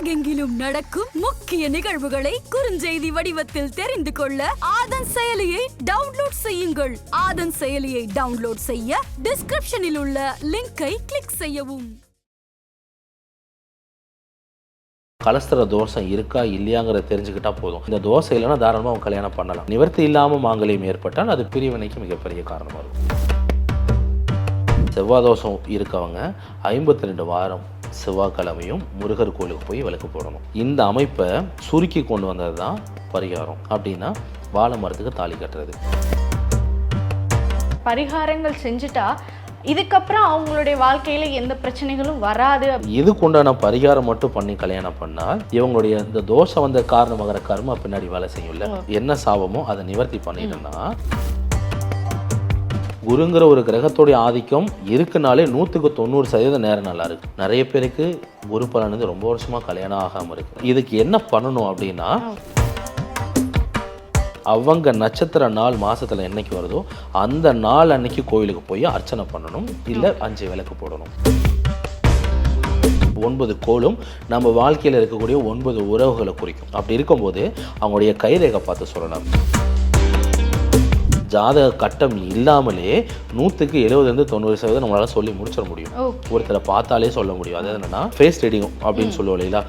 உலகெங்கிலும் நடக்கும் முக்கிய நிகழ்வுகளை குறுஞ்செய்தி வடிவத்தில் தெரிந்து கொள்ள ஆதன் செயலியை டவுன்லோட் செய்யுங்கள். ஆதன் செயலியை டவுன்லோட் செய்ய டிஸ்கிரிப்ஷனில் உள்ள லிங்கை கிளிக் செய்யவும். கலஸ்தர தோஷம் இருக்கா இல்லையாங்கிறத தெரிஞ்சுக்கிட்டா போதும். இந்த தோசை இல்லைன்னா தாராளமாக அவங்க கல்யாணம் பண்ணலாம். நிவர்த்தி இல்லாமல் மாங்கல்யம் ஏற்பட்டால் அது பிரிவினைக்கு மிகப்பெரிய காரணமாக இருக்கும். செவ்வாய் தோஷம் இருக்கவங்க 52 வாரம் செவ்வாய்க்கிழமையும் முருகர் கோயிலுக்கு போய் விளக்கு போடணும். இந்த அமைப்பை சுருக்கி கொண்டு வந்தது தான் பரிகாரம். அப்படின்னா வாழை மரத்துக்கு தாலி கட்டுறது. பரிகாரங்கள் செஞ்சுட்டா இதுக்கப்புறம் அவங்களுடைய வாழ்க்கையில எந்த பிரச்சனைகளும் வராது. இதுக்கு உண்டான பரிகாரம் மட்டும் பண்ணி கல்யாணம் பண்ணால் இவங்களுடைய இந்த தோஷம் வந்த காரணமாகிற கர்மா பின்னாடி வேலை செய்யும்ல. என்ன சாபமோ அதை நிவர்த்தி பண்ணிட்டோம்னா, குருங்கிற ஒரு கிரகத்தோடைய ஆதிக்கம் இருக்குனாலே 190% நேரம் நல்லா இருக்கு. நிறைய பேருக்கு குரு பலன் ரொம்ப வருஷமா கல்யாணம் ஆகாம இருக்கு. இதுக்கு என்ன பண்ணணும் அப்படின்னா, அவங்க நட்சத்திர நாள் மாசத்துல என்னைக்கு வருதோ அந்த நாள் அன்னைக்கு கோயிலுக்கு போய் அர்ச்சனை பண்ணணும். இல்லை 5 விளக்கு போடணும். 9 கோளும் நம்ம வாழ்க்கையில் இருக்கக்கூடிய 9 உறவுகளை குறிக்கும். அப்படி இருக்கும்போது அவங்களுடைய கைரேகை பார்த்து சொல்லலாம். ஜாதக கட்டம் இல்லாமலே 170-90% நம்மளால சொல்லி முடிச்சிட முடியும். ஒருத்தரை பார்த்தாலே சொல்ல முடியும். அது என்னன்னா ஃபேஸ் ரீடிங் அப்படின்னு சொல்லுவோம் இல்லைங்களா.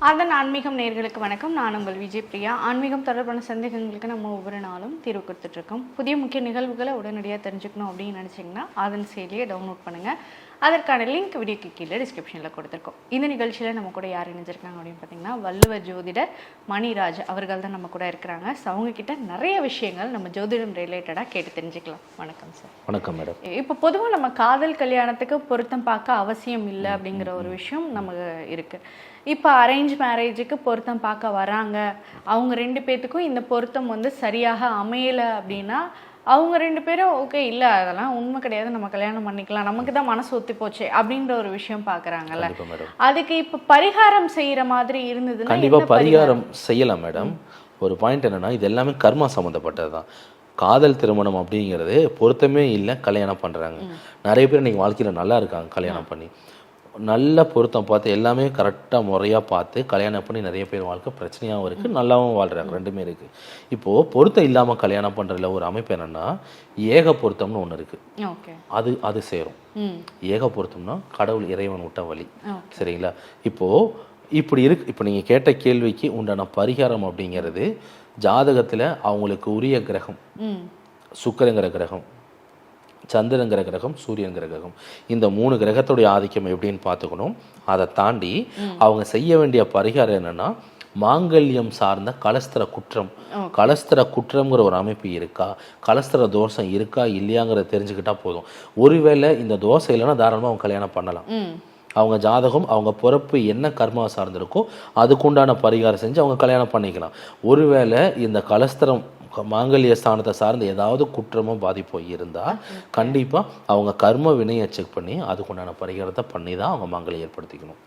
அதன் ஆன்மீகம் நேயர்களுக்கு வணக்கம். நான் உங்கள் விஜய் பிரியா. ஆன்மீகம் தொடர்பான சந்தேகங்களுக்கு நம்ம ஒவ்வொரு நாளும் தீர்வு கொடுத்துட்ருக்கோம். புதிய முக்கிய நிகழ்வுகளை உடனடியாக தெரிஞ்சுக்கணும் அப்படின்னு நினச்சிங்கன்னா அதன் செயலியை டவுன்லோட் பண்ணுங்கள். அதற்கான லிங்க் வீடியோக்கு கீழே டிஸ்கிரிப்ஷனில் கொடுத்துருக்கோம். இந்த நிகழ்ச்சியில் நம்ம கூட யார் இணைஞ்சிருக்காங்க அப்படின்னு பார்த்தீங்கன்னா, வள்ளுவர் ஜோதிடர் மணிராஜ் அவர்கள் தான் நம்ம கூட இருக்கிறாங்க. ஸோ அவங்கக்கிட்ட நிறைய விஷயங்கள் நம்ம ஜோதிடம் ரிலேட்டடாக கேட்டு தெரிஞ்சுக்கலாம். வணக்கம் சார். வணக்கம் மேடம். இப்போ பொதுவாக நம்ம காதல் கல்யாணத்துக்கு பொருத்தம் பார்க்க அவசியம் இல்லை அப்படிங்கிற ஒரு விஷயம் நமக்கு இருக்குது. இப்போ அரேஞ்ச் மேரேஜுக்கு பொருத்தம் பார்க்க வராங்க, அவங்க 2 பேர்த்துக்கும் இந்த பொருத்தம் சரியாக அமையலை அப்படின்னா அவங்க 2 பேரும் ஓகே இல்லை அதெல்லாம் உண்மை கிடையாது, நம்ம கல்யாணம் பண்ணிக்கலாம், நமக்கு தான் மனசு ஒத்தி போச்சு அப்படின்ற ஒரு விஷயம் பார்க்குறாங்கல்ல. அதுக்கு இப்போ பரிகாரம் செய்கிற மாதிரி இருந்ததுன்னா கண்டிப்பாக பரிகாரம் செய்யலாம் மேடம். ஒரு பாயிண்ட் என்னென்னா, இது எல்லாமே கர்மா சம்மந்தப்பட்டது தான். காதல் திருமணம் அப்படிங்கிறது பொருத்தமே இல்லை, கல்யாணம் பண்ணுறாங்க. நிறைய பேர் இன்றைக்கி வாழ்க்கையில் நல்லா இருக்காங்க. கல்யாணம் பண்ணி நல்ல பொருத்தம் பார்த்து எல்லாமே கரெக்டாக முறையாக பார்த்து கல்யாணம் பண்ணி நிறைய பேர் வாழ்க்கை பிரச்சனையாகவும் இருக்குது, நல்லாவும் வாழ்கிறாங்க. ரெண்டுமே இருக்குது. இப்போது பொருத்தம் இல்லாமல் கல்யாணம் பண்ணுறதுல ஒரு அமைப்பு என்னென்னா, ஏக பொருத்தம்னு ஒன்று இருக்குது. அது சேரும். ஏக பொருத்தம்னா கடவுள் இறைவன் விட்ட வழி. சரிங்களா. இப்போது இப்படி இருக்கு. இப்போ நீங்கள் கேட்ட கேள்விக்கு உண்டான பரிகாரம் அப்படிங்கிறது, ஜாதகத்தில் அவங்களுக்கு உரிய கிரகம் சுக்கிரங்கிற கிரகம், சந்திரங்கிற கிரகம், சூரியங்கிற கிரகம், இந்த 3 கிரகத்துடைய ஆதிக்கம் எப்படின்னு பார்த்துக்கணும். அதை தாண்டி அவங்க செய்ய வேண்டிய பரிகாரம் என்னன்னா, மாங்கல்யம் சார்ந்த கலஸ்தர குற்றம். கலஸ்தர குற்றம்ங்கிற ஒரு அமைப்பு இருக்கா, கலஸ்தர தோஷம் இருக்கா இல்லையாங்கிறத தெரிஞ்சுக்கிட்டா போதும். ஒருவேளை இந்த தோசை இல்லைன்னா தாராளமாக அவங்க கல்யாணம் பண்ணலாம். அவங்க ஜாதகம் அவங்க பிறப்பு என்ன கர்மா சார்ந்திருக்கோ அதுக்குண்டான பரிகாரம் செஞ்சு அவங்க கல்யாணம் பண்ணிக்கலாம். ஒருவேளை இந்த கலஸ்தரம் மாங்கல்ய ஸ்தானத்தை சார்ந்து ஏதாவது குற்றமோ பாதிப்போ இருந்தால் கண்டிப்பாக அவங்க கர்ம வினையை செக் பண்ணி அதுக்குண்டான பரிகாரத்தை பண்ணி தான் அவங்க மாங்கல்யம் ஏற்படுத்திக்கணும்.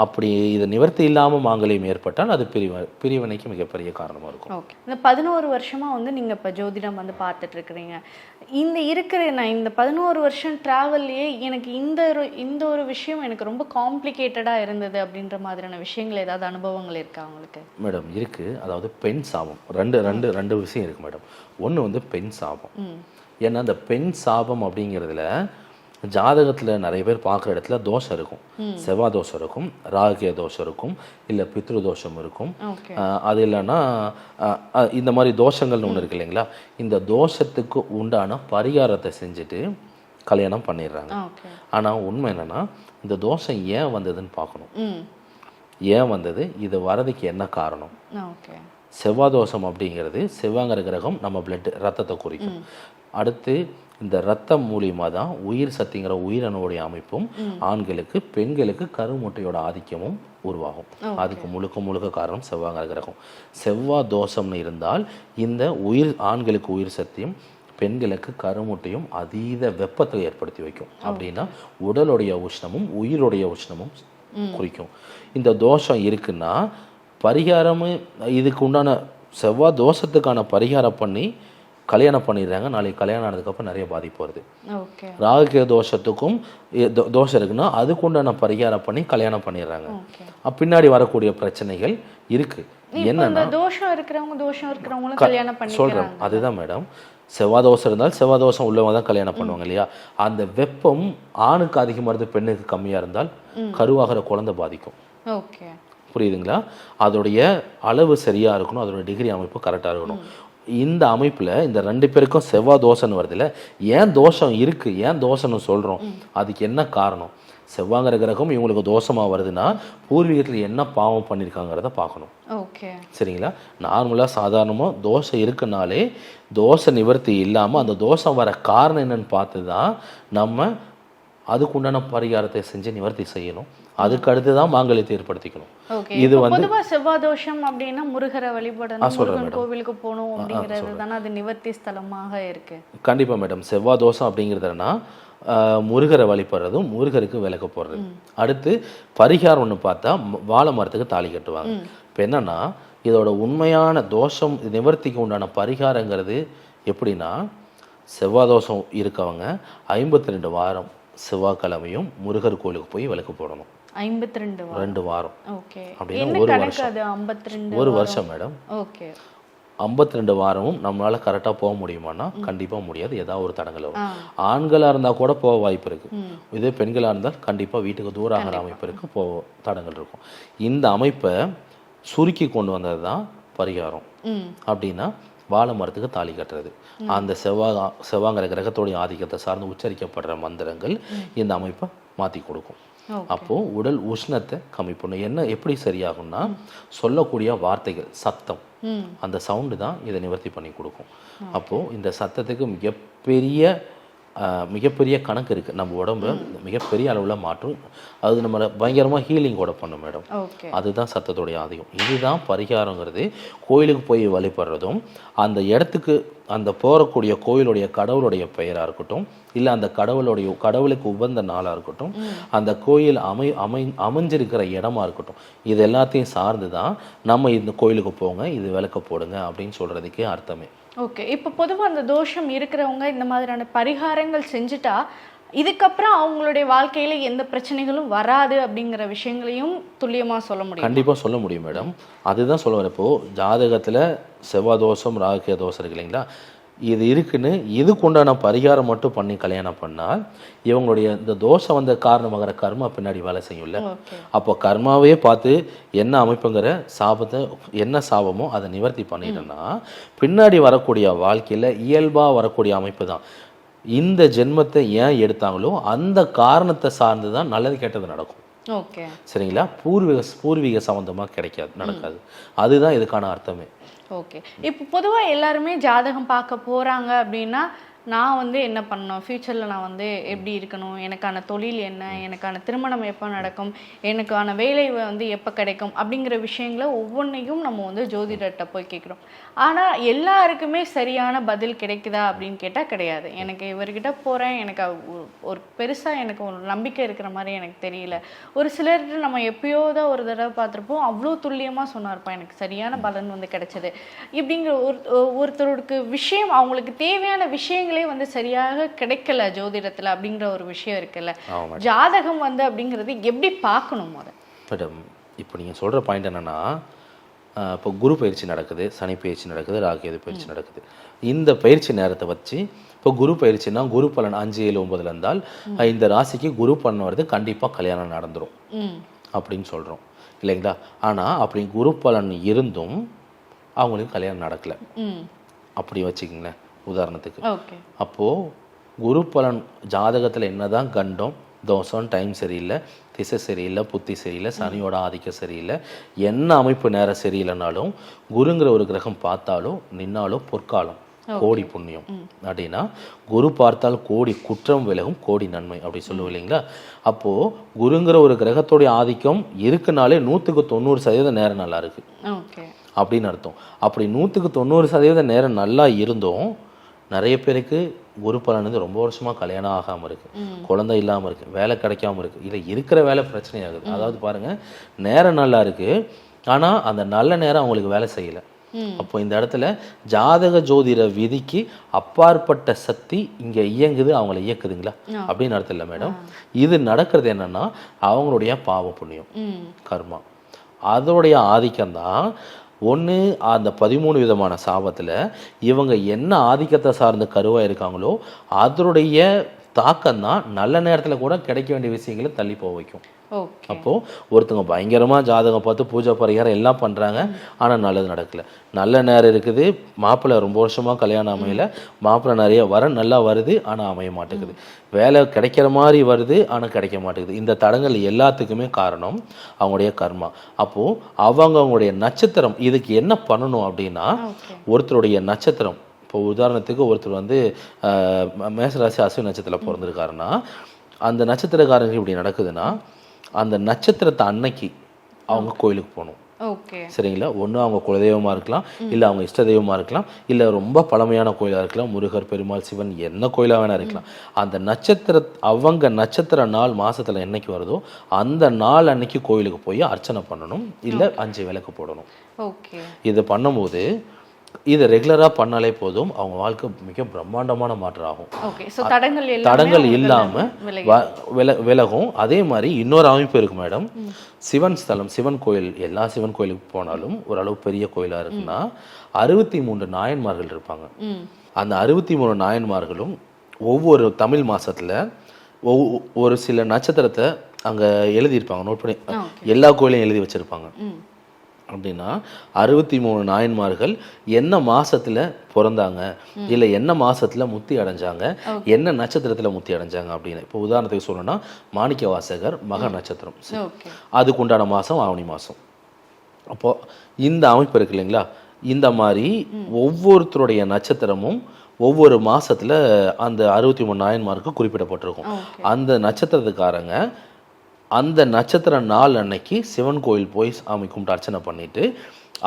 அப்படி இது நிவர்த்தி இல்லாமல் மாங்கல்யம் ஏற்பட்டால் அது பிரிவினைக்கு மிகப்பெரிய காரணமாக இருக்கும். இந்த 11 வருஷமாக நீங்கள் இப்போ ஜோதிடம் பார்த்துட்டு இருக்கிறீங்க. நான் இந்த 11 வருஷம் ட்ராவல்லையே எனக்கு இந்த ஒரு விஷயம் எனக்கு ரொம்ப காம்ப்ளிகேட்டடாக இருந்தது அப்படின்ற மாதிரியான விஷயங்கள் ஏதாவது அனுபவங்கள் இருக்கா உங்களுக்கு? மேடம் இருக்குது. அதாவது பெண் சாபம் ரெண்டு விஷயம் இருக்கு மேடம். ஒன்று பெண் சாபம். ஏன்னா அந்த பெண் சாபம் அப்படிங்கிறதுல ஜாதகத்தில் நிறைய பேர் பார்க்குற இடத்துல தோஷம் இருக்கும். செவ்வாய் தோஷம் இருக்கும், ராகிய தோஷம் இருக்கும், இல்லை பித்ரு தோஷம் இருக்கும். அது இல்லைன்னா இந்த மாதிரி தோஷங்கள்னு ஒன்று இருக்கு இல்லைங்களா. இந்த தோஷத்துக்கு உண்டான பரிகாரத்தை செஞ்சுட்டு கல்யாணம் பண்ணிடுறாங்க. ஆனால் உண்மை என்னன்னா, இந்த தோஷம் ஏன் வந்ததுன்னு பார்க்கணும். ஏன் வந்தது, இது வரதுக்கு என்ன காரணம். செவ்வாய் தோஷம் அப்படிங்கிறது, செவ்வாங்கிற கிரகம் நம்ம பிளட் ரத்தத்தை குறிக்கும். அடுத்து இந்த ரத்தம் மூலியமாக தான் உயிர் சக்திங்கிற உயிரணுடைய அமைப்பும் ஆண்களுக்கு பெண்களுக்கு கருமுட்டையோட ஆதிக்கமும் உருவாகும். அதுக்கு முழுக்க காரணம் செவ்வாங்கிற கிரகம். செவ்வாய் தோஷம்னு இருந்தால் இந்த ஆண்களுக்கு உயிர் சக்தியும் பெண்களுக்கு கருமுட்டையும் அதீத வெப்பத்தை ஏற்படுத்தி வைக்கும். அப்படின்னா உடலுடைய உஷ்ணமும் உயிருடைய உஷ்ணமும் குறிக்கும். இந்த தோஷம் இருக்குன்னா பரிகாரமும் இதுக்கு உண்டான செவ்வாய் தோஷத்துக்கான பரிகாரம் பண்ணி கல்யாணம் பண்ணிடுறாங்க, நாளைக்கு கல்யாணம் ஆனதுக்கப்புறம் நிறைய பாதிப்பு வருது. ஓகே. ராகுகேது தோஷத்துக்கும் தோஷம் இருக்குன்னா அதுக்கு உண்டான பரிகாரம் பண்ணி கல்யாணம் பண்ணிடுறாங்க. பின்னாடி வரக்கூடிய பிரச்சனைகள் இருக்கு. என்னன்னா தோஷம் இருக்கிறவங்களும் கல்யாணம் பண்ணி சொல்றேன், அதுதான் மேடம். செவ்வாய் தோஷம் இருந்தால் செவ்வாய் தோஷம் உள்ளவங்க தான் கல்யாணம் பண்ணுவாங்க இல்லையா? அந்த வெப்பம் ஆணுக்கு அதிகமாக இருந்து பெண்ணுக்கு கம்மியாக இருந்தால் கருவாகிற குழந்தை பாதிக்கும். ஓகே, புரியுதுங்களா? அதோடைய அளவு சரியாக இருக்கணும், அதோடைய டிகிரி அமைப்பு கரெக்டாக இருக்கணும். இந்த அமைப்பில் இந்த 2 பேருக்கும் செவ்வாய் தோஷம்னு வருதுல்ல, ஏன் தோஷம் இருக்குது, ஏன் தோஷம்னு சொல்கிறோம், அதுக்கு என்ன காரணம்? செவ்வாங்கிற கிரகம் இவங்களுக்கு தோஷமாக வருதுன்னா பூர்வீகத்தில் என்ன பாவம் பண்ணியிருக்காங்கிறத பார்க்கணும். ஓகே, சரிங்களா? நார்மலாக சாதாரணமாக தோஷம் இருக்குனாலே தோஷ நிவர்த்தி இல்லாமல் அந்த தோஷம் வர காரணம் என்னன்னு பார்த்து தான் நம்ம அதுக்கு உண்டான பரிகாரத்தை செஞ்சு நிவர்த்தி செய்யணும். அதுக்கு அடுத்து தான் மாங்கல்யத்தை ஏற்படுத்திக்கணும். இது பொதுவா செவ்வாய் தோஷம் அப்படின்னா முருகரை வழிபடணும், முருகன் கோவிலுக்கு போகணும் அப்படிங்கிறது தானே அது நிவர்த்தி ஸ்தலமாக இருக்கு. கண்டிப்பா மேடம். செவ்வாய் தோஷம் அப்படிங்கிறதுனா முருகரை வழிபடுறதும் முருகருக்கு விளக்கு போடுறது. அடுத்து பரிகாரம் ஒன்று பார்த்தா வாழை மரத்துக்கு தாலி கட்டுவாங்க. இப்போ என்னன்னா இதோட உண்மையான தோஷம் நிவர்த்திக்கு உண்டான பரிகாரங்கிறது எப்படின்னா, செவ்வாய் தோஷம் இருக்கவங்க 52 வாரம் செவ்வாய்க்கிழமையும் முருகர் கோயிலுக்கு போய் விளக்கு போடணும். 52 வாரம். ஓகே. அப்படின்னா ஒரு வருஷம். ஒரு வருஷம் மேடம். ஓகே. 52 வாரமும் நம்மளால கரெக்டாக போக முடியுமானா கண்டிப்பாக முடியாது. ஏதாவது ஒரு தடங்கள் வரும். ஆண்களாக இருந்தால் கூட போக வாய்ப்பு இருக்கு. இதே பெண்களாக இருந்தால் கண்டிப்பாக வீட்டுக்கு தூரம் ஆகிற அமைப்பு இருக்கு, போக தடங்கள் இருக்கும். இந்த அமைப்பை சுருக்கி கொண்டு வந்தது தான் பரிகாரம். அப்படின்னா வாழை மரத்துக்கு தாலி கட்டுறது, அந்த செவ்வாங்கிற கிரகத்தோடைய ஆதிக்கத்தை சார்ந்து உச்சரிக்கப்படுற மந்திரங்கள் இந்த அமைப்பை மாற்றி கொடுக்கும். அப்போது உடல் உஷ்ணத்தை கம்மி பண்ணும். என்ன எப்படி சரியாகும்னா சொல்லக்கூடிய வார்த்தைகள், சத்தம், அந்த சவுண்டு தான் இதை நிவர்த்தி பண்ணி கொடுக்கும். அப்போது இந்த சத்தத்துக்கு மிகப்பெரிய கணக்கு இருக்குது. நம்ம உடம்பு மிகப்பெரிய அளவில் மாற்றும். அது நம்மளை பயங்கரமாக ஹீலிங்கோட பண்ணும் மேடம். அதுதான் சத்தத்துடைய ஆதிக்கம். இதுதான் பரிகாரங்கிறது. கோயிலுக்கு போய் வழிபடுறதும் அந்த இடத்துக்கு அந்த போகக்கூடிய கோயிலுடைய கடவுளுடைய பெயராக இருக்கட்டும், இல்லை அந்த கடவுளுக்கு உகந்த நாளாக இருக்கட்டும், அந்த கோயில் அமைஞ்சிருக்கிற இடமா இருக்கட்டும், இது எல்லாத்தையும் சார்ந்து தான் நம்ம இந்த கோயிலுக்கு போங்க, இது விளக்க போடுங்க அப்படின்னு சொல்கிறதுக்கே அர்த்தமே. ஓகே. இப்போ பொதுவாக அந்த தோஷம் இருக்கிறவங்க இந்த மாதிரியான பரிகாரங்கள் செஞ்சுட்டா இதுக்கப்புறம் அவங்களுடைய வாழ்க்கையில எந்த பிரச்சனைகளும் வராது அப்படிங்கிற விஷயங்களையும் துல்லியமாக சொல்ல முடியும். கண்டிப்பாக சொல்ல முடியும் மேடம். அதுதான் சொல்ல வரப்போ ஜாதகத்தில் செவ்வாய் தோஷம் ராகுகேது தோஷம் இருக்கு இல்லைங்களா, இது இருக்குன்னு இதுக்கு உண்டான பரிகாரம் மட்டும் பண்ணி கல்யாணம் பண்ணால் இவங்களுடைய இந்த தோஷம் வந்த காரணமாகிற கர்மா பின்னாடி வேலை செய்யும்ல. அப்போ கர்மாவே பார்த்து என்ன அமைப்புங்கிற சாபத்தை, என்ன சாபமோ அதை நிவர்த்தி பண்ணிட்டோன்னா பின்னாடி வரக்கூடிய வாழ்க்கையில் இயல்பாக வரக்கூடிய அமைப்பு தான். இந்த ஜென்மத்தை ஏன் எடுத்தாங்களோ அந்த காரணத்தை சார்ந்து தான் நல்லது கெட்டது நடக்கும். ஓகே, சரிங்களா? பூர்வீக சம்பந்தமாக கிடைக்காது, நடக்காது. அதுதான் இதுக்கான அர்த்தமே. ஓகே. இப்போ பொதுவாக எல்லாருமே ஜாதகம் பார்க்க போகிறாங்க அப்படின்னா நான் என்ன பண்ணணும், ஃப்யூச்சரில் நான் எப்படி இருக்கணும், எனக்கான தொழில் என்ன, எனக்கான திருமணம் எப்போ நடக்கும், எனக்கான வேலை எப்போ கிடைக்கும் அப்படிங்கிற விஷயங்களை ஒவ்வொன்றையும் நம்ம ஜோதிடர்கிட்ட போய் கேட்குறோம். ஆனால் எல்லாருக்குமே சரியான பதில் கிடைக்குதா அப்படின்னு கேட்டால் கிடையாது. எனக்கு இவர்கிட்ட போகிறேன், எனக்கு ஒரு பெருசாக எனக்கு ஒரு நம்பிக்கை இருக்கிற மாதிரி எனக்கு தெரியல. ஒரு சிலர்கிட்ட நம்ம எப்பயோ தான் ஒரு தடவை பார்த்துருப்போம், அவ்வளோ துல்லியமாக சொன்னார்ப்பா, எனக்கு சரியான பலன் கிடைச்சது இப்படிங்கிற ஒருத்தருக்கு விஷயம், அவங்களுக்கு தேவையான விஷயங்களே சரியாக கிடைக்கல ஜோதிடத்துல அப்படிங்கிற ஒரு விஷயம் இருக்குல்ல. ஜாதகம் அப்படிங்கிறது எப்படி பார்க்கணும் மேடம்? இப்போ நீங்க சொல்ற பாயிண்ட் என்னன்னா, இப்போ குரு பயிற்சி நடக்குது, சனி பயிற்சி நடக்குது, ராகுகேது பயிற்சி நடக்குது. இந்த பயிற்சி நேரத்தை வச்சு இப்போ குரு பயிற்சினா குரு பலன் 5, 7, 9 இருந்தால் இந்த ராசிக்கு குரு பலன் வருது, கண்டிப்பாக கல்யாணம் நடந்துடும் அப்படின்னு சொல்கிறோம் இல்லைங்களா? ஆனால் அப்படி குரு பலன் இருந்தும் அவங்களுக்கு கல்யாணம் நடக்கலை அப்படி வச்சுக்கிங்களேன் உதாரணத்துக்கு. அப்போது குரு பலன் ஜாதகத்தில் என்னதான் கண்டம் தோஷம், டைம் சரியில்லை, திசை சரியில்லை, புத்தி சரியில்லை, சனியோட ஆதிக்கம் சரியில்லை, என்ன அமைப்பு நேரம் சரியில்லைனாலும் குருங்கிற ஒரு கிரகம் பார்த்தாலும் நின்னாலும் பொற்காலம், கோடி புண்ணியம் அப்படின்னா குரு பார்த்தால் கோடி குற்றம் விலகும், கோடி நன்மை அப்படி சொல்லுவோம் இல்லைங்களா? அப்போது குருங்கிற ஒரு கிரகத்தோடைய ஆதிக்கம் இருக்குனாலே 100% நேரம் நல்லா இருக்கு அப்படின்னு அர்த்தம். அப்படி 100% நேரம் நல்லா இருந்தும் நிறைய பேருக்கு குரு பலன் ரொம்ப வருஷமாக கல்யாணம் ஆகாமல் இருக்குது, குழந்தை இல்லாமல் இருக்குது, வேலை கிடைக்காம இருக்குது, இல்லை இருக்கிற வேலை பிரச்சனையாகுது. அதாவது பாருங்கள், நேரம் நல்லா இருக்குது ஆனால் அந்த நல்ல நேரம் அவங்களுக்கு வேலை செய்யலை. அப்போ இந்த இடத்துல ஜாதக ஜோதிட விதிக்கு அப்பாற்பட்ட சக்தி இங்க இயங்குது, அவங்களை இயக்குதுங்களா அப்படின்னு அர்த்தம் இல்லை மேடம். இது நடக்கிறது என்னன்னா அவங்களுடைய பாவ புண்ணியம் கர்மா, அதோடைய ஆதிக்கம்தான். ஒன்று அந்த 13 விதமான சாபத்தில் இவங்க என்ன ஆதிக்கத்தை சார்ந்த கருவாக இருக்காங்களோ அதனுடைய தாக்கம் தான் நல்ல நேரத்தில் கூட கிடைக்க வேண்டிய விஷயங்களை தள்ளி போக வைக்கும். அப்போது ஒருத்தவங்க பயங்கரமாக ஜாதகம் பார்த்து பூஜை பரிகாரம் எல்லாம் பண்ணுறாங்க, ஆனால் நல்லது நடக்கலை. நல்ல நேரம் இருக்குது, மாப்பிள்ளை ரொம்ப வருஷமாக கல்யாணம் அமையல, மாப்பிள்ளை நிறைய நல்லா வருது ஆனால் அமைய மாட்டேங்குது, வேலை கிடைக்கிற மாதிரி வருது ஆனால் கிடைக்க மாட்டேங்குது. இந்த தடங்கள் எல்லாத்துக்குமே காரணம் அவங்களுடைய கர்மா. அப்போது அவங்களுடைய நட்சத்திரம் இதுக்கு என்ன பண்ணணும் அப்படின்னா, ஒருத்தருடைய நட்சத்திரம், இப்போ உதாரணத்துக்கு ஒருத்தர் மேசராசி அஸ்வினி நட்சத்திரத்தில் பிறந்திருக்காருன்னா, அந்த நட்சத்திரக்காரங்க இப்படி நடக்குதுன்னா அந்த நட்சத்திரத்தை அன்னைக்கு அவங்க கோயிலுக்கு போகணும். சரிங்களா? ஒன்று அவங்க குலதெய்வமாக இருக்கலாம், இல்லை அவங்க இஷ்ட தெய்வமாக இருக்கலாம், இல்லை ரொம்ப பழமையான கோயிலாக இருக்கலாம், முருகர், பெருமாள், சிவன், என்ன கோயிலாக வேணா இருக்கலாம். அந்த அவங்க நட்சத்திர நாள் மாசத்துல என்னைக்கு வருதோ அந்த நாள் அன்னைக்கு கோயிலுக்கு போய் அர்ச்சனை பண்ணணும், இல்லை 5 விளக்கு போடணும். இது பண்ணும்போது இதை ரெகுலராக பண்ணாலே போதும், அவங்க வாழ்க்கை மிக பிரம்மாண்டமான மாற்றம் ஆகும். தடங்கள் இல்லாமல் விலகும். அதே மாதிரி இன்னொரு அமைப்பு இருக்கு மேடம். சிவன் ஸ்தலம், சிவன் கோயில், எல்லா சிவன் கோயிலுக்கு போனாலும் ஓரளவு பெரிய கோயிலாக இருக்குன்னா 63 நாயன்மார்கள் இருப்பாங்க. அந்த 63 நாயன்மார்களும் ஒவ்வொரு தமிழ் மாசத்துல ஒரு சில நட்சத்திரத்தை அங்கே எழுதியிருப்பாங்க, நோட் பண்ணி எல்லா கோயிலையும் எழுதி வச்சிருப்பாங்க. அப்படின்னா 63 நாயன்மார்கள் என்ன மாசத்துல பிறந்தாங்க, இல்லை என்ன மாசத்துல முத்தி அடைஞ்சாங்க, என்ன நட்சத்திரத்துல முத்தி அடைஞ்சாங்க அப்படின்னு. இப்போ உதாரணத்துக்கு சொல்லணும்னா மாணிக்க வாசகர் மக நட்சத்திரம், அதுக்கு உண்டான மாசம் ஆவணி மாசம். அப்போ இந்த அமைப்பு இருக்கு இல்லைங்களா, இந்த மாதிரி ஒவ்வொருத்தருடைய நட்சத்திரமும் ஒவ்வொரு மாசத்துல அந்த 63 நாயன்மாருக்கு குறிப்பிடப்பட்டிருக்கும். அந்த நட்சத்திரத்துக்காரங்க அந்த நட்சத்திர நாள் அன்னைக்கு சிவன் கோயில் போய் சாமி கும்பிட்டு அர்ச்சனை பண்ணிட்டு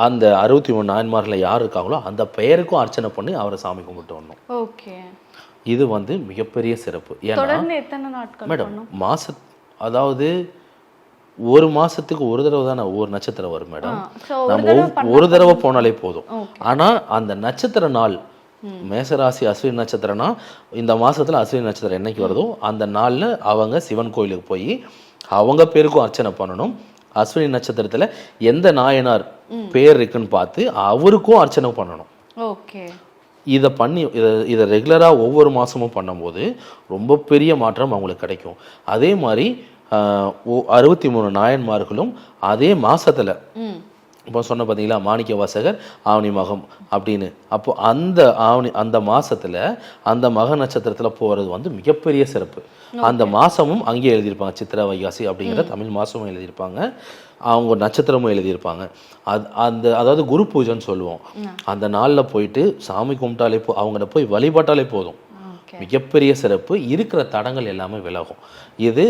அந்த 63 நாயன்மார்ல யார் இருக்காங்களோ அந்த பெயருக்கும் அர்ச்சனை பண்ணி அவரை சாமி கும்பிட்டு வரணும். இது மிகப்பெரிய சிறப்பு. ஏன்னா மேடம் அதாவது ஒரு மாசத்துக்கு ஒரு தடவை தானே ஒரு நட்சத்திரம் வரும் மேடம். நம்ம ஒரு தடவை போனாலே போதும். ஆனா அந்த நட்சத்திர நாள் மேசராசி அஸ்வினி நட்சத்திரம்னா இந்த மாசத்துல அஸ்வினி நட்சத்திரம் என்னைக்கு வருதோ அந்த நாள்ல அவங்க சிவன் கோயிலுக்கு போய் அவங்க பேருக்கும் அர்ச்சனை பண்ணணும். அஸ்வினி நட்சத்திரத்துல எந்த நாயனார் பேர் இருக்குன்னு பார்த்து அவருக்கும் அர்ச்சனை பண்ணணும். இதை பண்ணி இதை ரெகுலராக ஒவ்வொரு மாதமும் பண்ணும்போது ரொம்ப பெரிய மாற்றம் அவங்களுக்கு கிடைக்கும். அதே மாதிரி 63 நாயன்மார்களும் அதே மாசத்துல இப்போ சொன்ன பார்த்தீங்களா மாணிக்க வாசகர் ஆவணி மகம் அப்படின்னு. அப்போ அந்த மாசத்துல அந்த மக நட்சத்திரத்துல போறது மிகப்பெரிய சிறப்பு. அந்த மாசமும் அங்கேயே எழுதியிருப்பாங்க, சித்திரை வைகாசி அப்படிங்கிற தமிழ் மாசமும் எழுதியிருப்பாங்க, அவங்க நட்சத்திரமும் எழுதியிருப்பாங்க. அதாவது குரு பூஜைன்னு சொல்லுவோம். அந்த நாளில் போயிட்டு சாமி கும்பிட்டாலே அவங்கள போய் வழிபட்டாலே போதும், மிகப்பெரிய சிறப்பு. இருக்கிற தடங்கள் எல்லாமே விலகும். இது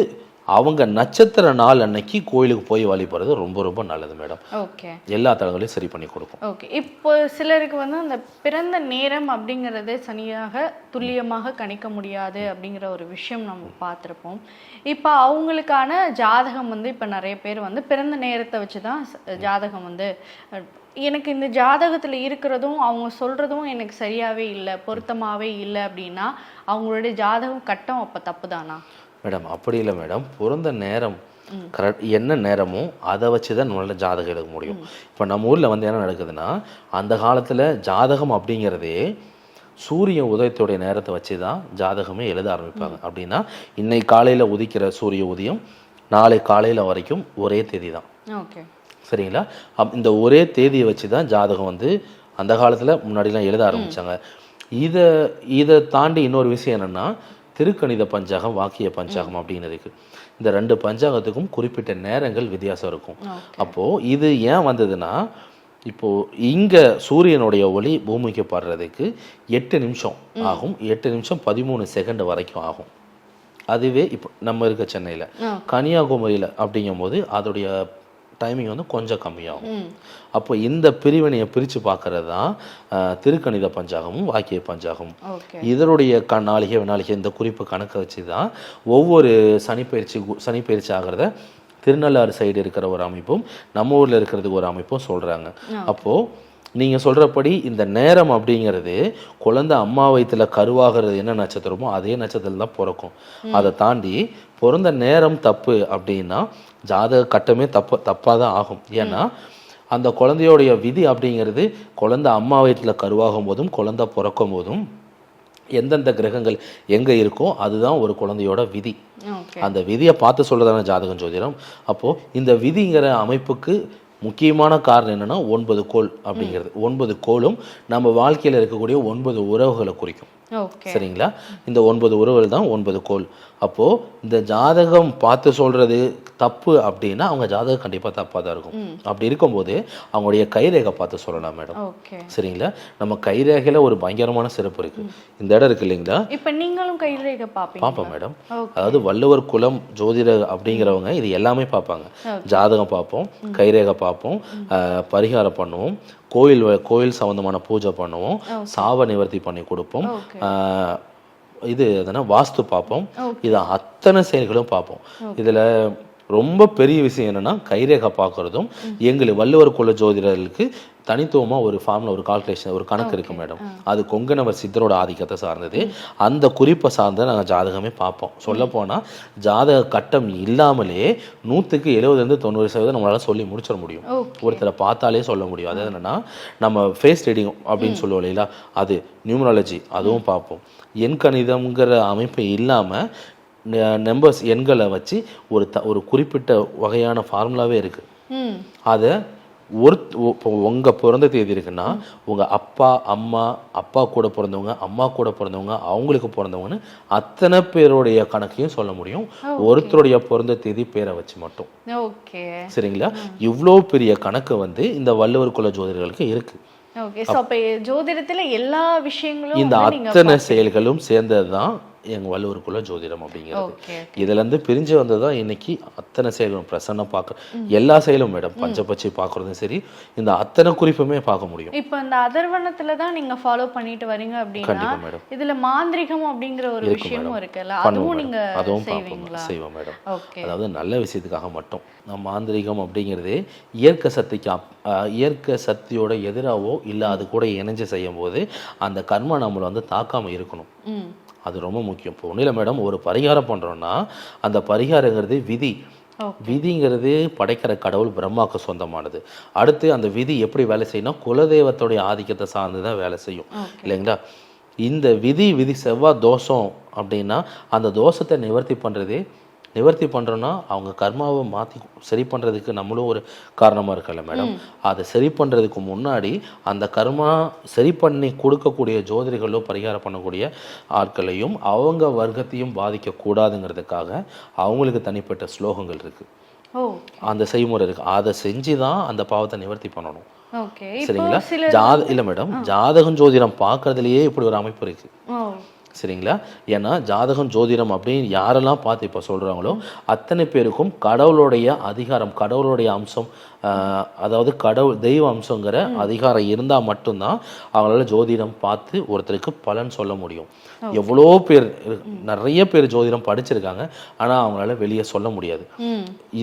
அவங்க நட்சத்திர நாள் அன்னைக்கு கோயிலுக்கு போய் வழிபடுறது ரொம்ப ரொம்ப நல்லது மேடம். எல்லா தடங்களையும் சரி பண்ணி கொடுக்கும். இப்போ சிலருக்கு அந்த பிறந்த நேரம் அப்படிங்கிறது சரியாக துல்லியமாக கணிக்க முடியாது அப்படிங்கிற ஒரு விஷயம் நம்ம பார்த்துருப்போம். இப்போ அவங்களுக்கான ஜாதகம் இப்போ நிறைய பேர் பிறந்த நேரத்தை வச்சு தான் ஜாதகம் எனக்கு இந்த ஜாதகத்தில் இருக்கிறதும் அவங்க சொல்கிறதும் எனக்கு சரியாகவே இல்லை, பொருத்தமாகவே இல்லை அப்படின்னா அவங்களுடைய ஜாதகம் கட்டம் அப்போ தப்பு தானா மேடம்? அப்படி இல்லை மேடம். பிறந்த நேரம் கரெக்ட் என்ன நேரமோ அதை வச்சு தான் நம்மளால ஜாதகம் எடுக்க முடியும். இப்போ நம்ம ஊரில் என்ன நடக்குதுன்னா, அந்த காலத்தில் ஜாதகம் அப்படிங்கிறதே சூரிய உதயத்துடைய நேரத்தை வச்சு தான் ஜாதகமே எழுத ஆரம்பிப்பாங்க. அப்படின்னா இன்னைக்கு காலையில் உதிக்கிற சூரிய உதயம் நாளை காலையில் வரைக்கும் ஒரே தேதி தான். சரிங்களா? இந்த ஒரே தேதியை வச்சு தான் ஜாதகம் அந்த காலத்தில் முன்னாடிலாம் எழுத ஆரம்பித்தாங்க. இதை தாண்டி இன்னொரு விஷயம் என்னென்னா, திருக்கணித பஞ்சாகம், வாக்கிய பஞ்சாகம் அப்படின்னு இருக்கு. இந்த 2 பஞ்சாங்கத்துக்கும் குறிப்பிட்ட நேரங்கள் வித்தியாசம் இருக்கும். அப்போது இது ஏன் வந்ததுன்னா, இப்போது இங்கே சூரியனுடைய ஒளி பூமிக்கு படுறதுக்கு 8 நிமிஷம் ஆகும், 8 நிமிஷம் 13 செகண்ட் வரைக்கும் ஆகும். அதுவே இப்போ நம்ம இருக்க சென்னையில் கன்னியாகுமரியில் அப்படிங்கும் போது அதோடைய டைமிங் கொஞ்சம் கம்மியாகும். அப்போ இந்த பிரிவினையை பிரித்து பார்க்கறது தான் திருக்கணித பஞ்சாகமும் வாக்கிய பஞ்சாகமும். இதனுடைய நாளிகை வினாளிகை இந்த குறிப்பு கணக்கை வச்சு தான் ஒவ்வொரு சனிப்பயிற்சி ஆகிறத திருநள்ளாறு சைடு இருக்கிற ஒரு அமைப்பும் நம்ம ஊரில் இருக்கிறதுக்கு ஒரு அமைப்பும் சொல்கிறாங்க. அப்போது நீங்கள் சொல்கிறபடி இந்த நேரம் அப்படிங்கிறது குழந்தை அம்மா வயிற்றுல கருவாகிறது என்ன நட்சத்திரமோ அதே நட்சத்திரம் தான் பிறக்கும். அதை தாண்டி பிறந்த நேரம் தப்பு அப்படின்னா ஜாதக கட்டமே தப்பாக தான் ஆகும். ஏன்னா அந்த குழந்தையோடைய விதி அப்படிங்கிறது குழந்தை அம்மா வயிற்றுல கருவாகும் போதும் குழந்தை பிறக்கும் போதும் எந்தெந்த கிரகங்கள் எங்கே இருக்கோ அதுதான் ஒரு குழந்தையோட விதி. அந்த விதியை பார்த்து சொல்றதான ஜாதகம் ஜோதிடம். அப்போது இந்த விதிங்கிற அமைப்புக்கு முக்கியமான காரணம் என்னன்னா 9 கோள் அப்படிங்கிறது. 9 கோளும் நம்ம வாழ்க்கையில் இருக்கக்கூடிய 9 உறவுகளை குறிக்கும். சரிங்களா? இந்த 9 உறவுகள் தான் 9 கோள். அப்போது இந்த ஜாதகம் பார்த்து சொல்கிறது தப்பு அப்படின்னா அவங்க ஜாதகம் கண்டிப்பாக தப்பாக தான் இருக்கும். அப்படி இருக்கும்போது அவங்களுடைய கைரேகை பார்த்து சொல்லலாம் மேடம். சரிங்களா? நம்ம கைரேகையில் ஒரு பயங்கரமான சிறப்பு இருக்குது. இந்த இடம் இருக்குது இல்லைங்களா? இப்போ நீங்களும் கைரேகை பார்ப்போம் மேடம். அதாவது வள்ளுவர் குலம் ஜோதிட அப்படிங்கிறவங்க இது எல்லாமே பார்ப்பாங்க. ஜாதகம் பார்ப்போம், கைரேகை பார்ப்போம், பரிகாரம் பண்ணுவோம், கோயில் சம்பந்தமான பூஜை பண்ணுவோம், சாப நிவர்த்தி பண்ணி கொடுப்போம், இது எதுனா வாஸ்து பார்ப்போம். இது அத்தனை செயல்களும் பார்ப்போம். இதில் ரொம்ப பெரிய விஷயம் என்னன்னா கைரேகை பார்க்கறதும் எங்களுக்கு வள்ளுவர் குல ஜோதிடர்களுக்கு தனித்துவமாக ஒரு ஃபார்மில் ஒரு கால்குலேஷன் ஒரு கணக்கு இருக்குது மேடம். அது கொங்கணவர் சித்தரோட ஆதிக்கத்தை சார்ந்தது. அந்த குறிப்பை சார்ந்த நாங்கள் ஜாதகமே பார்ப்போம். சொல்லப்போனால் ஜாதக கட்டம் இல்லாமலே 100% நம்மளால் சொல்லி முடிச்சிட முடியும். ஒருத்தரை பார்த்தாலே சொல்ல முடியும். அது என்னென்னா நம்ம ஃபேஸ் ரீடிங் அப்படின்னு சொல்லுவோம் இல்லைங்களா, அது நியூமராலஜி அதுவும் பார்ப்போம். எண் கணிதம்ங்கிற அமைப்பு இல்லாமல் நம்பர்ஸ் எண்களை வச்சு ஒரு குறிப்பிட்ட வகையான ஃபார்முலாவே இருக்குது. அதை இப்போ உங்கள் பிறந்த தேதி இருக்குன்னா உங்கள் அப்பா அம்மா, அப்பா கூட பிறந்தவங்க, அம்மா கூட பிறந்தவங்க, அவங்களுக்கு பிறந்தவங்கன்னு அத்தனை பேருடைய கணக்கையும் சொல்ல முடியும் ஒருத்தருடைய பிறந்த தேதி பேரை வச்சு மட்டும். சரிங்களா? இவ்வளோ பெரிய கணக்கு இந்த வள்ளுவர் குல ஜோதிடர்களுக்கு இருக்கு. ஜோதிடத்துல எல்லா விஷயங்களும் இந்த அத்தனை செயல்களும் சேர்ந்தது தான் எங்கள் வள்ளுவருக்குள்ள ஜோதிடம் அப்படிங்கிறது. இதுலேருந்து பிரிஞ்சு வந்ததுதான் இன்னைக்கு அத்தனை செயல்களும் பிரசன்னம் பார்க்க எல்லா செயலும் மேடம். பஞ்சபட்சி பார்க்குறதும் சரி, இந்த அத்தனை குறிப்புமே பார்க்க முடியும். இப்போ இந்த அதர்வனத்துல தான் நீங்க ஃபாலோ பண்ணிட்டு வரீங்க அப்படின்னா இதுல மாந்திரிகம் அப்படிங்கிற ஒரு விஷயமும் இருக்குல்ல, அதுவும் நீங்க செய்வோம் மேடம். அதாவது நல்ல விஷயத்துக்காக மட்டும். மாந்திரிகம் அப்படிங்கிறது இயற்கை சக்தியோட எதிராவோ இல்லை அது கூட இணைஞ்சு செய்யும் போது அந்த கர்மா நம்மளை தாக்காம இருக்கணும். அது ரொம்ப முக்கியம். இப்போ ஒன்றும் இல்லை மேடம், ஒரு பரிகாரம் பண்ணுறோன்னா அந்த பரிகாரங்கிறது விதிங்கிறது படைக்கிற கடவுள் பிரம்மாவுக்கு சொந்தமானது. அடுத்து அந்த விதி எப்படி வேலை செய்யணும், குலதெய்வத்துடைய ஆதிக்கத்தை சார்ந்து தான் வேலை செய்யும் இல்லைங்களா. இந்த விதி செவ்வாய் தோஷம் அப்படின்னா அந்த தோஷத்தை நிவர்த்தி பண்ணுறோன்னா அவங்க கர்மாவை மாற்றி சரி பண்ணுறதுக்கு நம்மளும் ஒரு காரணமாக இருக்கல மேடம். அதை சரி பண்ணுறதுக்கு முன்னாடி அந்த கர்மா சரி பண்ணி கொடுக்கக்கூடிய ஜோதிடர்களோ பரிகாரம் பண்ணக்கூடிய ஆட்களையும் அவங்க வர்க்கத்தையும் பாதிக்கக்கூடாதுங்கிறதுக்காக அவங்களுக்கு தனிப்பட்ட ஸ்லோகங்கள் இருக்குது, அந்த செய்முறை இருக்குது. அதை செஞ்சு தான் அந்த பாவத்தை நிவர்த்தி பண்ணணும். சரிங்களா? இல்லை மேடம், ஜாதகம் ஜோதிடம் பார்க்கறதுலையே இப்படி ஒரு அமைப்பு இருக்குது. சரிங்களா? ஏன்னா ஜாதகம் ஜோதிடம் அப்படின்னு யாரெல்லாம் பார்த்து இப்போ சொல்கிறாங்களோ அத்தனை பேருக்கும் கடவுளுடைய அதிகாரம், கடவுளுடைய அம்சம், அதாவது தெய்வ அம்சங்கிற அதிகாரம் இருந்தால் மட்டும்தான் அவங்களால ஜோதிடம் பார்த்து ஒருத்தருக்கு பலன் சொல்ல முடியும். எவ்வளோ பேர், நிறைய பேர் ஜோதிடம் படிச்சிருக்காங்க, ஆனால் அவங்களால வெளியே சொல்ல முடியாது.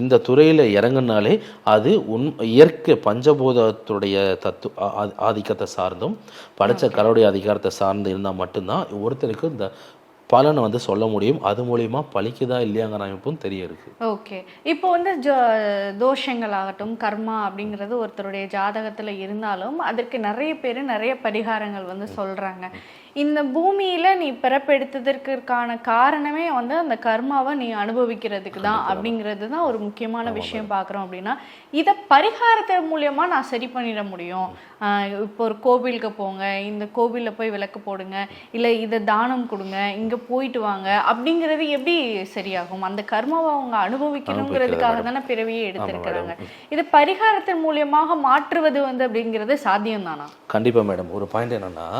இந்த துறையில் இறங்குனாலே அது இயற்கை பஞ்சபூதத்துடைய ஆதிக்கத்தை சார்ந்தும் படித்த கடவுளுடைய அதிகாரத்தை சார்ந்து இருந்தால் மட்டும்தான் ஒருத்தருக்கு இந்த பலனை சொல்ல முடியும். அது மூலியமா பலிக்குதா இல்லையாங்கிற அமைப்பும் தெரிய இருக்கு. ஓகே, இப்போ தோஷங்கள் ஆகட்டும், கர்மா அப்படிங்கிறது ஒருத்தருடைய ஜாதகத்துல இருந்தாலும் அதற்கு நிறைய பேர் நிறைய பரிகாரங்கள் சொல்றாங்க. இந்த பூமியில நீ பிறப்பெடுத்ததற்கான காரணமே அந்த கர்மாவை நீ அனுபவிக்கிறதுக்கு தான் அப்படிங்கிறது தான் ஒரு முக்கியமான விஷயம் பார்க்குறோம். அப்படின்னா இதை பரிகாரத்தை மூலியமா நான் சரி பண்ணிட முடியும். இப்போ ஒரு கோவிலுக்கு போங்க, இந்த கோவிலில் போய் விளக்கு போடுங்க, இல்லை இதை தானம் கொடுங்க, இங்கே போயிட்டு வாங்க அப்படிங்கிறது எப்படி சரியாகும்? அந்த கர்மாவை அவங்க அனுபவிக்கணுங்கிறதுக்காக தானே பிறவியே எடுத்திருக்கிறாங்க. இது பரிகாரத்தின் மூலியமாக மாற்றுவது அப்படிங்கிறது சாத்தியம் தானா? கண்டிப்பாக மேடம். ஒரு பாயிண்ட் என்னன்னா,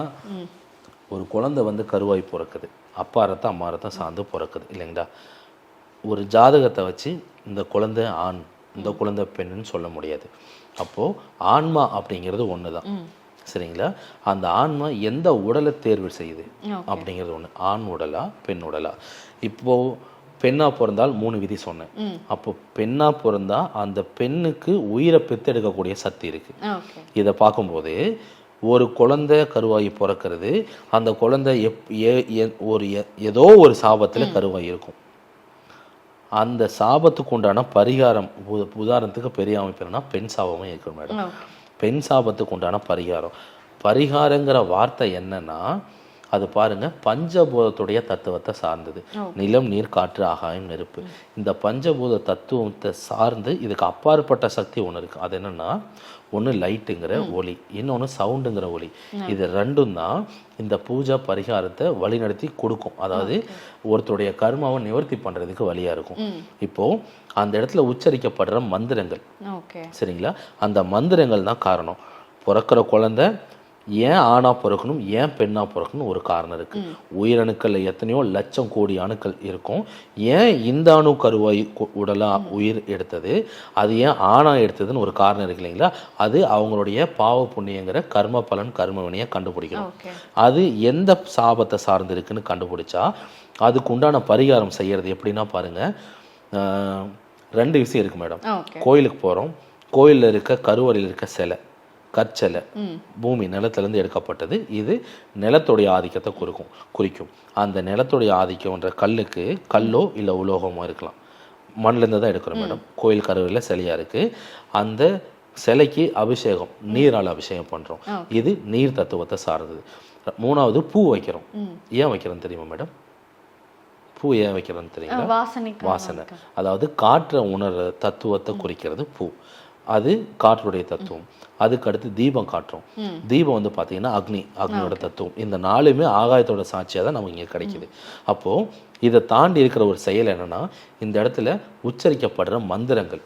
ஒரு குழந்தை கருவாய் பிறக்குது, அப்பா ரத்தம் அம்மா ரத்தம் சார்ந்து பிறக்குது இல்லைங்களா. ஒரு ஜாதகத்தை வச்சு இந்த குழந்தை ஆண், இந்த குழந்தை பெண்ணுன்னு சொல்ல முடியாது. அப்போது ஆன்மா அப்படிங்கிறது ஒன்று தான். சரிங்களா? அந்த ஆன்மா எந்த உடலை தேர்வு செய்யுது அப்படிங்கிறது ஒன்று. ஆண் உடலா பெண் உடலா? இப்போது பெண்ணா பிறந்தால் 3 விதி சொன்னேன். அப்போ பெண்ணா பிறந்தா அந்த பெண்ணுக்கு உயிரை பெத்தெடுக்கக்கூடிய சக்தி இருக்கு. இதை பார்க்கும்போது ஒரு குழந்தை கருவாகி பிறக்கிறது, அந்த குழந்தை ஏதோ ஒரு சாபத்தில் கருவாகி இருக்கும். அந்த சாபத்துக்கு உண்டான பரிகாரம், உதாரணத்துக்கு பெரிய அமைப்புனா பெண் சாபமும் இருக்கு மேடம். பெண் சாபத்துக்கு உண்டான பரிகாரங்கிற வார்த்தை என்னன்னா, அது பாருங்க பஞ்சபூதத்துடைய தத்துவத்தை சார்ந்தது. நிலம், நீர், காற்று, ஆகாயம், நெருப்பு. இந்த பஞ்சபூத தத்துவத்தை சார்ந்து இதுக்கு அப்பாற்பட்ட சக்தி ஒன்று இருக்கு. அது என்னன்னா, ஒன்று லைட்டுங்கிற ஒளி, இன்னொன்று சவுண்டுங்கிற ஒளி. இது ரெண்டும் தான் இந்த பூஜா பரிகாரத்தை வழிநடத்தி கொடுக்கும். அதாவது ஒருத்தருடைய கர்மாவை நிவர்த்தி பண்றதுக்கு வழியா இருக்கும். இப்போ அந்த இடத்துல உச்சரிக்கப்படுற மந்திரங்கள், சரிங்களா, அந்த மந்திரங்கள் தான் காரணம். பிறக்கிற குழந்தை ஏன் ஆணா பிறக்கணும், ஏன் பெண்ணா பிறக்கணும் ஒரு காரணம் இருக்கு. உயிரணுக்கள்ல எத்தனையோ லட்சம் கோடி அணுக்கள் இருக்கும். ஏன் இந்த அணு கருவாய் உடலா உயிர் எடுத்தது, அது ஏன் ஆணா எடுத்ததுன்னு ஒரு காரணம் இருக்கு இல்லைங்களா. அது அவங்களுடைய பாவ புண்ணியங்கிற கர்ம பலன், கர்ம வினையை கண்டுபிடிக்கணும். அது எந்த சாபத்தை சார்ந்து இருக்குன்னு கண்டுபிடிச்சா அதுக்கு உண்டான பரிகாரம் செய்யறது எப்படின்னா பாருங்க, 2 விஷயம் இருக்கு மேடம். கோயிலுக்கு போறோம், கோயிலில் இருக்க கருவறையில் இருக்க சிலை, கற்சலை, பூமி நிலத்திலேருந்து எடுக்கப்பட்டது. இது நிலத்துடைய ஆதிக்கத்தை குறிக்கும். அந்த நிலத்துடைய ஆதிக்கம்ன்ற கல்லுக்கு கல்லோ இல்லை உலோகமோ இருக்கலாம். மண்ணிலேருந்து தான் எடுக்கிறோம் மேடம். கோயில் கருவறையில் சிலையாக இருக்குது. அந்த சிலைக்கு அபிஷேகம், நீரால் அபிஷேகம் பண்ணுறோம். இது நீர் தத்துவத்தை சார்ந்தது. 3வது பூ வைக்கிறோம். ஏன் வைக்கிறோம் தெரியுமா மேடம்? பூ ஏன் வைக்கிறோன்னு தெரியுங்களா? வாசனை. அதாவது காற்றை உணர்ற தத்துவத்தை குறிக்கிறது பூ. அது காற்றுடைய தத்துவம். அதுக்கு அடுத்து தீபம் காட்டுறோம். தீபம் வந்து பார்த்தீங்கன்னா அக்னியோட தத்துவம். இந்த 4மே ஆகாயத்தோட சாட்சியாக தான் நமக்கு இங்கே கிடைக்குது. அப்போது இதை தாண்டி இருக்கிற ஒரு செயல் என்னன்னா, இந்த இடத்துல உச்சரிக்கப்படுற மந்திரங்கள்,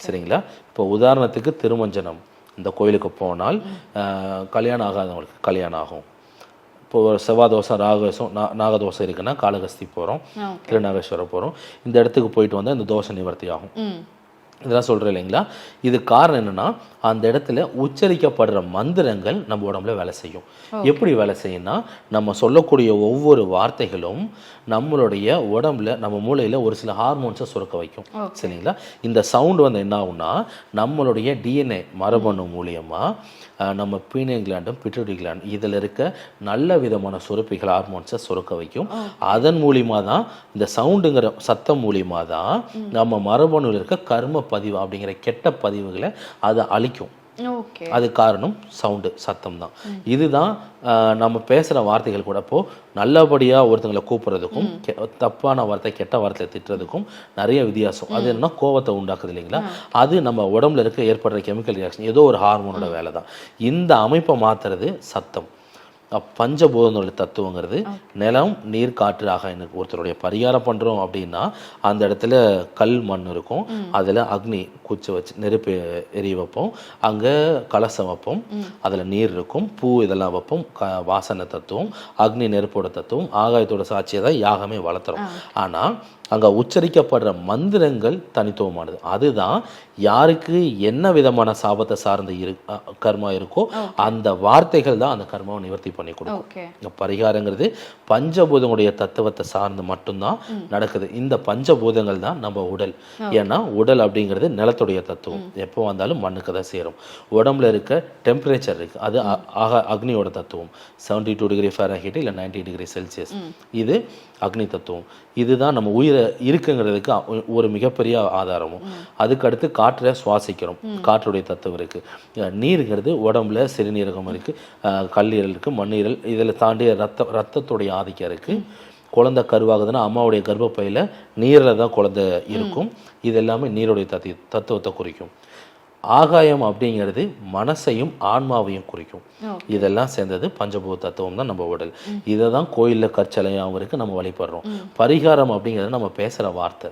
சரிங்களா. இப்போ உதாரணத்துக்கு திருமஞ்சனம், இந்த கோயிலுக்கு போனால் கல்யாணம் ஆகாதவங்களுக்கு கல்யாணம் ஆகும். இப்போ செவ்வாய் தோசம், நாகதோசம் இருக்குன்னா காளகஸ்தி போகிறோம், திருநாகேஸ்வரம் போகிறோம். இந்த இடத்துக்கு போயிட்டு வந்தால் இந்த தோசை நிவர்த்தி ஆகும். இதெல்லாம் சொல்கிறேன் இல்லைங்களா. இது காரணம் என்னென்னா, அந்த இடத்துல உச்சரிக்கப்படுற மந்திரங்கள் நம்ம உடம்புல வேலை செய்யும். எப்படி வேலை செய்யும்னா, நம்ம சொல்லக்கூடிய ஒவ்வொரு வார்த்தைகளும் நம்மளுடைய உடம்புல, நம்ம மூளையில் ஒரு சில ஹார்மோன்ஸை சுரக்க வைக்கும், சரிங்களா. இந்த சவுண்டு வந்து என்ன ஆகும்னா, நம்மளுடைய டிஎன்ஏ மரபணு மூலியமாக நம்ம பீனியல் கிளாண்டும் பிட்யூட்டரி கிளாண்ட் இதில் இருக்க நல்ல விதமான சுரப்பிகள், ஹார்மோன்ஸை சுரக்க வைக்கும். அதன் மூலியமாக தான், இந்த சவுண்டுங்கிற சத்தம் மூலியமாக தான் நம்ம மரபணுவில் இருக்க கர்ம பதிவு அப்படிங்கிற கெட்ட பதிவுகளை அதை அழிக்கும். அது காரணம் சவுண்டு, சத்தம் தான். இதுதான் நம்ம பேசுகிற வார்த்தைகள் கூட. இப்போ நல்லபடியாக ஒருத்தங்களை கூப்பிட்றதுக்கும் தப்பான வார்த்தை, கெட்ட வார்த்தை திட்டுறதுக்கும் நிறைய வித்தியாசம். அது என்னன்னா கோவத்தை உண்டாக்குது இல்லைங்களா. அது நம்ம உடம்புல இருக்க ஏற்படுற கெமிக்கல் ரியாக்ஷன், ஏதோ ஒரு ஹார்மோனோட வேலை தான். இந்த அமைப்பை மாற்றுறது சத்தம். பஞ்சபூதங்களுடைய தத்துவங்கிறது நிலம், நீர், காற்று, ஆகாயம். ஒருத்தருடைய பரிகாரம் பண்ணுறோம் அப்படின்னா அந்த இடத்துல கல், மண் இருக்கும். அதில் அக்னி குச்சி வச்சு நெருப்பு எரிய வைப்போம். அங்கே கலசம் வைப்போம், அதில் நீர் இருக்கும், பூ இதெல்லாம் வைப்போம். வாசனை தத்துவம், அக்னி நெருப்போட தத்துவம், ஆகாயத்தோட சாட்சியை தான் யாகமே வளர்த்துறோம். ஆனால் அங்கே உச்சரிக்கப்படுற மந்திரங்கள் தனித்துவமானது. அதுதான் யாருக்கு என்ன விதமான சாபத்தை சார்ந்த கர்மா இருக்கோ அந்த வார்த்தைகள் தான் அந்த கர்மாவை நிவர்த்தி பண்ணி கொடுக்கும். பரிகாரங்கிறது பஞ்சபூதங்களுடைய தத்துவத்தை சார்ந்து மட்டும்தான் நடக்குது. இந்த பஞ்சபூதங்கள் தான் நம்ம உடல். ஏன்னா உடல் அப்படிங்கிறது நிலத்துடைய தத்துவம். எப்போ வந்தாலும் மண்ணுக்கு தான் சேரும். உடம்புல இருக்க டெம்பரேச்சர் இருக்கு, அது அக்னியோட தத்துவம். 72 டிகிரி ஃபாரன்ஹீட் இல்லை 90 டிகிரி செல்சியஸ். இது அக்னி தத்துவம். இதுதான் நம்ம உயிரை இருக்குங்கிறதுக்கு ஒரு மிகப்பெரிய ஆதாரமும். அதுக்கு அடுத்து காற்றை சுவாசிக்கிறோம், காற்றுடைய தத்துவம் இருக்கு. நீருங்கிறது உடம்புல சிறுநீரகம் இருக்கு, கல்லீரல் இருக்கு, மண்ணீரல். இதில் தாண்டி ரத்தத்துடைய ஆதிக்கம் இருக்கு. குழந்தை கருவாகுதுன்னா அம்மாவுடைய கர்ப்பப்பையில் நீரில் தான் குழந்தை இருக்கும். இது எல்லாமே நீருடைய தத்துவத்தை குறிக்கும். ஆகாயம் அப்படிங்கிறது மனசையும் ஆன்மாவையும் குறிக்கும். இதெல்லாம் சேர்ந்தது பஞ்சபூத தத்துவம் தான் நம்ம உடல். இதை தான் கோயிலில் கற்சலையாகவும் நம்ம வழிபடுறோம். பரிகாரம் அப்படிங்கிறது நம்ம பேசுகிற வார்த்தை,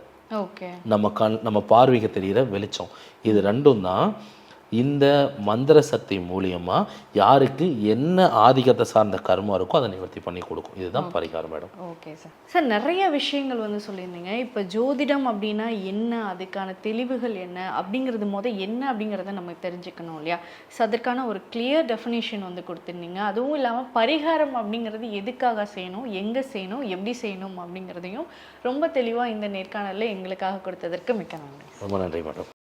நம்ம பார்வைக்கு தெரிகிற வெளிச்சம். இது ரெண்டும் தான் இந்த மந்திர சக்தி மூலியமாக யாருக்கு என்ன ஆதிக்கத்தை சார்ந்த கர்மா இருக்கோ அதை நிவர்த்தி பண்ணி கொடுக்கும். இதுதான் பரிகாரம் மேடம். Okay sir. சார் நிறைய விஷயங்கள் வந்து சொல்லியிருந்தீங்க. இப்போ ஜோதிடம் அப்படின்னா என்ன, அதுக்கான தெளிவுகள் என்ன அப்படிங்கிறது என்ன அப்படிங்கிறத நம்ம தெரிஞ்சுக்கணும் இல்லையா? ஸோ அதற்கான ஒரு கிளியர் டெஃபினேஷன் வந்து கொடுத்துருந்தீங்க. அதுவும் இல்லாமல் பரிகாரம் அப்படிங்கிறது எதுக்காக செய்யணும், எங்கே செய்யணும், எப்படி செய்யணும் அப்படிங்கிறதையும் ரொம்ப தெளிவாக இந்த நேர்காணலில் எங்களுக்காக கொடுத்ததற்கு மிக்க நன்றி. ரொம்ப நன்றி மேடம்.